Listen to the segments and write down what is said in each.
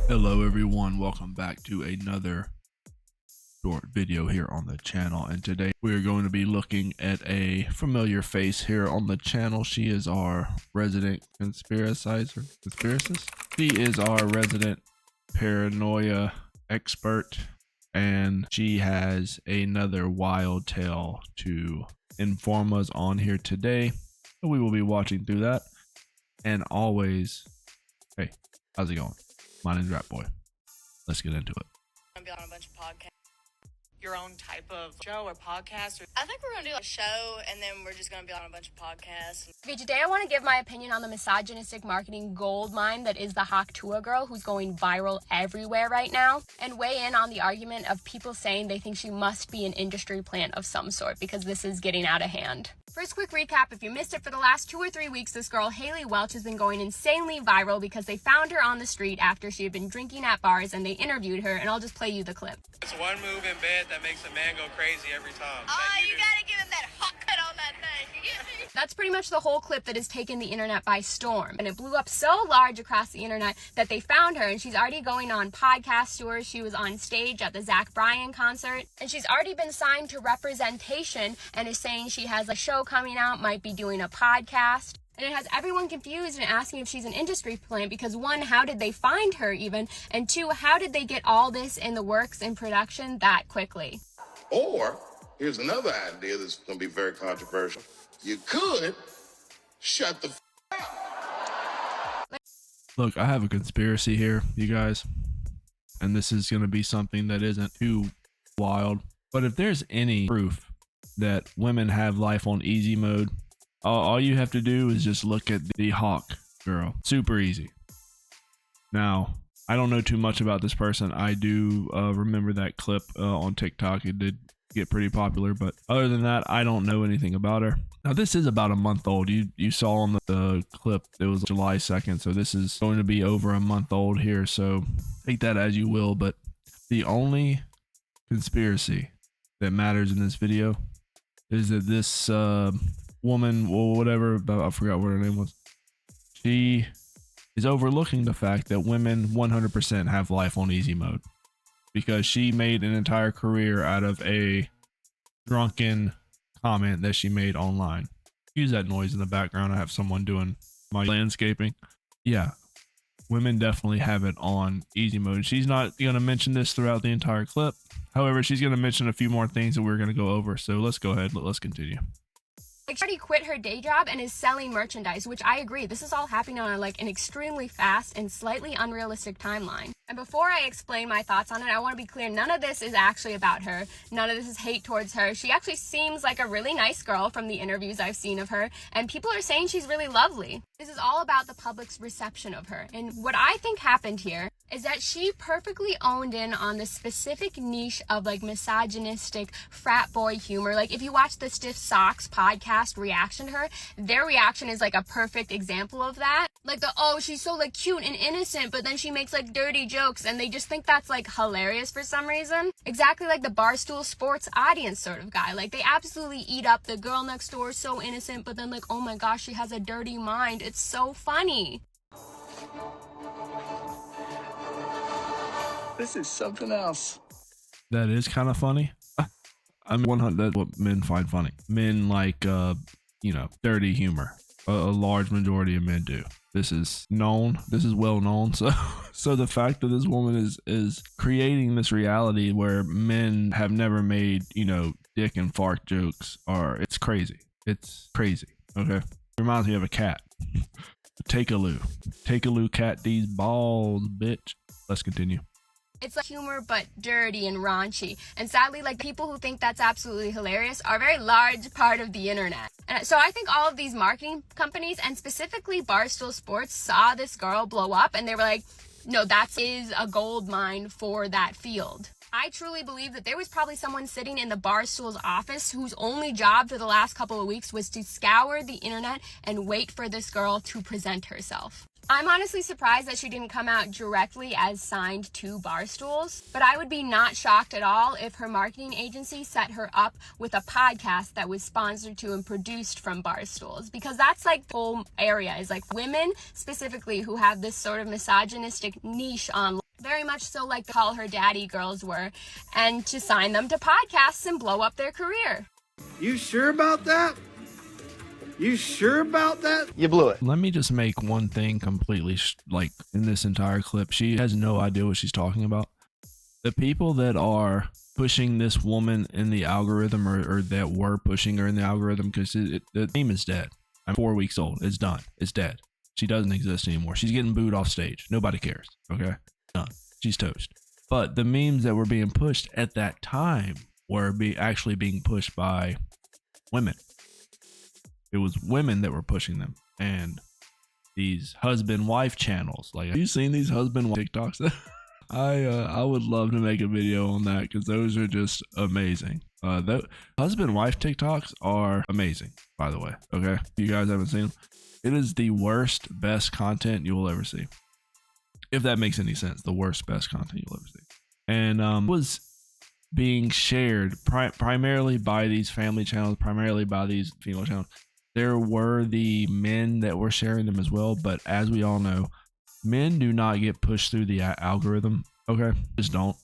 Hello everyone, welcome back to another short video here on the channel, and today we are going to be looking at a familiar face here on the channel. She is our resident conspiracist. She is our resident paranoia expert, and she has another wild tale to inform us on here today. So we will be watching through that, and always, hey, how's it going? My name's Rat Boy. Let's get into it. I'm gonna be on a bunch of podcasts. Your own type of show or podcast? I think we're gonna do a show, and then we're just gonna be on a bunch of podcasts. Okay, today I want to give my opinion on the misogynistic marketing gold mine that is the Haktua girl who's going viral everywhere right now, and weigh in on the argument of people saying they think she must be an industry plant of some sort because this is getting out of hand. First, quick recap. If you missed it, for the last 2 or 3 weeks, this girl, Haley Welch, has been going insanely viral because they found her on the street after she had been drinking at bars, and they interviewed her, and I'll just play you the clip. It's one move in bed that makes a man go crazy every time. Oh, you gotta give him that hot cut on that thing. You get me? That's pretty much the whole clip that has taken the internet by storm. And it blew up so large across the internet that they found her, and she's already going on podcast tours. She was on stage at the Zach Bryan concert, and she's already been signed to Representation and is saying she has a show coming out, might be doing a podcast. And it has everyone confused and asking if she's an industry plant because, one, how did they find her even? And two, how did they get all this in the works and production that quickly? Or, here's another idea that's going to be very controversial. You could shut the up. Look, I have a conspiracy here, you guys, and this is going to be something that isn't too wild. But if there's any proof that women have life on easy mode, all you have to do is just look at the Hawk girl. Super easy. Now, I don't know too much about this person. I do remember that clip on TikTok. It did get pretty popular, but other than that, I don't know anything about her. Now, this is about a month old. You saw on the clip, it was July 2nd, so this is going to be over a month old here, so take that as you will. But the only conspiracy that matters in this video is that this woman, or whatever, I forgot what her name was, she is overlooking the fact that women 100% have life on easy mode, because she made an entire career out of a drunken comment that she made online. Use that noise in the background. I have someone doing my landscaping. Yeah, women definitely have it on easy mode. She's not going to mention this throughout the entire clip. However, she's going to mention a few more things that we're going to go over. So let's go ahead. Let's continue. Like, she already quit her day job and is selling merchandise, which I agree, this is all happening on like an extremely fast and slightly unrealistic timeline. And before I explain my thoughts on it, I want to be clear, none of this is actually about her. None of this is hate towards her. She actually seems like a really nice girl from the interviews I've seen of her, and people are saying she's really lovely. This is all about the public's reception of her. And what I think happened here is that she perfectly owned in on the specific niche of like misogynistic frat boy humor. Like, if you watch the Stiff Socks podcast reaction to her, their reaction is like a perfect example of that. Like oh, she's so like cute and innocent, but then she makes like dirty jokes, and they just think that's like hilarious for some reason. Exactly like the Barstool Sports audience sort of guy. Like, they absolutely eat up the girl next door, so innocent, but then like, oh my gosh, she has a dirty mind. It's so funny. This is something else. That is kind of funny. I mean, 100, that's what men find funny. Men like, dirty humor. A large majority of men do. This is known. This is well known. So the fact that this woman is creating this reality where men have never made, dick and fart jokes, it's crazy. It's crazy. Okay. Reminds me of a cat. Take a loo cat these balls, bitch. Let's continue. It's like humor, but dirty and raunchy. And sadly, like, people who think that's absolutely hilarious are a very large part of the internet. And so I think all of these marketing companies, and specifically Barstool Sports, saw this girl blow up, and they were like, no, that is a gold mine for that field. I truly believe that there was probably someone sitting in the Barstool's office whose only job for the last couple of weeks was to scour the internet and wait for this girl to present herself. I'm honestly surprised that she didn't come out directly as signed to Barstools, but I would be not shocked at all if her marketing agency set her up with a podcast that was sponsored to and produced from Barstools, because that's like the whole area is like women specifically who have this sort of misogynistic niche on. very much so like the Call Her Daddy girls were, and to sign them to podcasts and blow up their career. You sure about that? You sure about that? You blew it. Let me just make one thing completely like in this entire clip. She has no idea what she's talking about. The people that are pushing this woman in the algorithm, or that were pushing her in the algorithm, because the meme is dead. I'm 4 weeks old. It's done. It's dead. She doesn't exist anymore. She's getting booed off stage. Nobody cares. Okay? Done. She's toast. But the memes that were being pushed at that time were actually being pushed by women. It was women that were pushing them. And these husband-wife channels. Like, have you seen these husband-wife TikToks? I would love to make a video on that, because those are just amazing. The husband-wife TikToks are amazing, by the way. Okay? If you guys haven't seen them, it is the worst, best content you will ever see. If that makes any sense, the worst, best content you'll ever see. And was being shared primarily by these family channels, primarily by these female channels. There were the men that were sharing them as well, but as we all know, men do not get pushed through the algorithm. Okay? Just don't.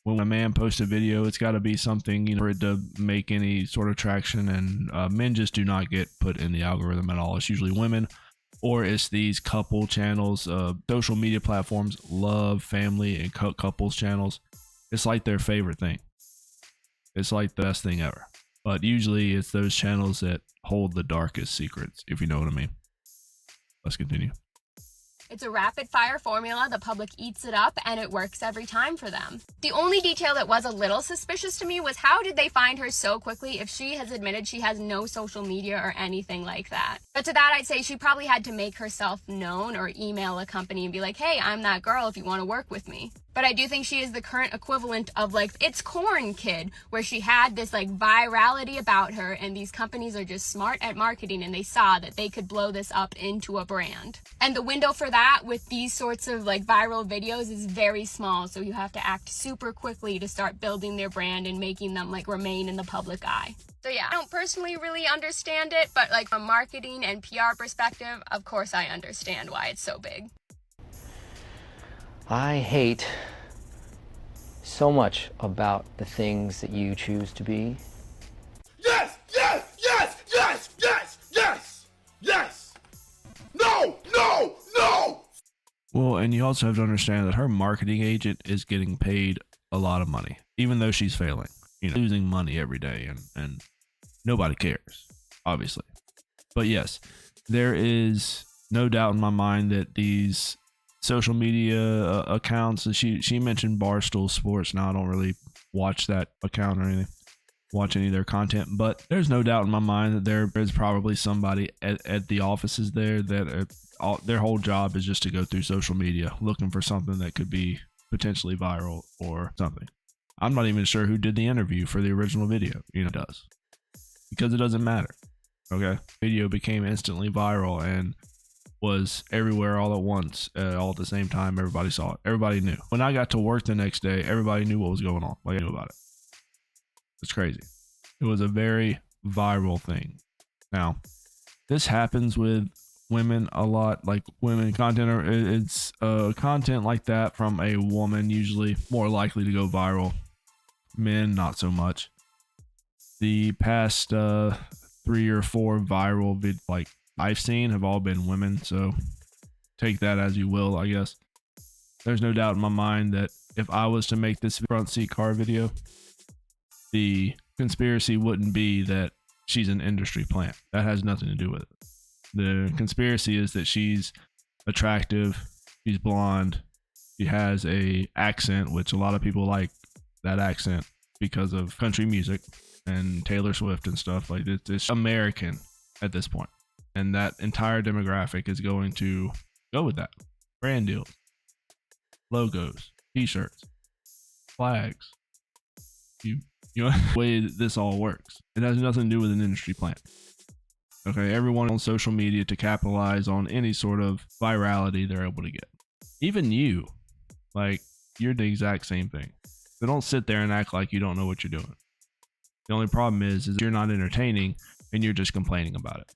When a man posts a video, it's got to be something, you know, for it to make any sort of traction, and men just do not get put in the algorithm at all. It's usually women, or it's these couple channels. Social media platforms love family and couples channels. It's like their favorite thing. It's like the best thing ever. But usually it's those channels that hold the darkest secrets, if you know what I mean. Let's continue. It's a rapid fire formula, the public eats it up, and it works every time for them. The only detail that was a little suspicious to me was how did they find her so quickly if she has admitted she has no social media or anything like that. But to that I'd say she probably had to make herself known or email a company and be like, hey, I'm that girl if you want to work with me. But I do think she is the current equivalent of like It's Corn Kid, where she had this like virality about her, and these companies are just smart at marketing and they saw that they could blow this up into a brand. And the window for that with these sorts of like viral videos is very small, so you have to act super quickly to start building their brand and making them like remain in the public eye. So yeah, I don't personally really understand it, but like from a marketing and PR perspective, of course I understand why it's so big. I hate so much about the things that you choose to be. Yes, yes, yes, yes, yes, yes, yes. No, no, no. Well, and you also have to understand that her marketing agent is getting paid a lot of money, even though she's failing, you know, losing money every day, and nobody cares, obviously. But yes, there is no doubt in my mind that these social media accounts, she mentioned Barstool Sports. Now I don't really watch that account or anything, watch any of their content, but there's no doubt in my mind that there is probably somebody at the offices there that their whole job is just to go through social media looking for something that could be potentially viral or something. I'm not even sure who did the interview for the original video, you know, it does, because it doesn't matter. Okay, video became instantly viral and was everywhere all at once, all at the same time. Everybody saw it. Everybody knew. When I got to work the next day, everybody knew what was going on. Like, I knew about it. It's crazy. It was a very viral thing. Now, this happens with women a lot. Like women content, it's content like that from a woman usually more likely to go viral. Men, not so much. The past 3 or 4 viral like I've seen have all been women, so take that as you will, I guess. There's no doubt in my mind that if I was to make this front seat car video, the conspiracy wouldn't be that she's an industry plant. That has nothing to do with it. The conspiracy is that she's attractive, she's blonde, she has a accent, which a lot of people like that accent because of country music and Taylor Swift and stuff. Like it's American at this point. And that entire demographic is going to go with that. Brand deals, logos, t-shirts, flags. You know the way this all works. It has nothing to do with an industry plant. Okay, everyone on social media to capitalize on any sort of virality they're able to get. Even you, like, you're the exact same thing. So don't sit there and act like you don't know what you're doing. The only problem is you're not entertaining and you're just complaining about it.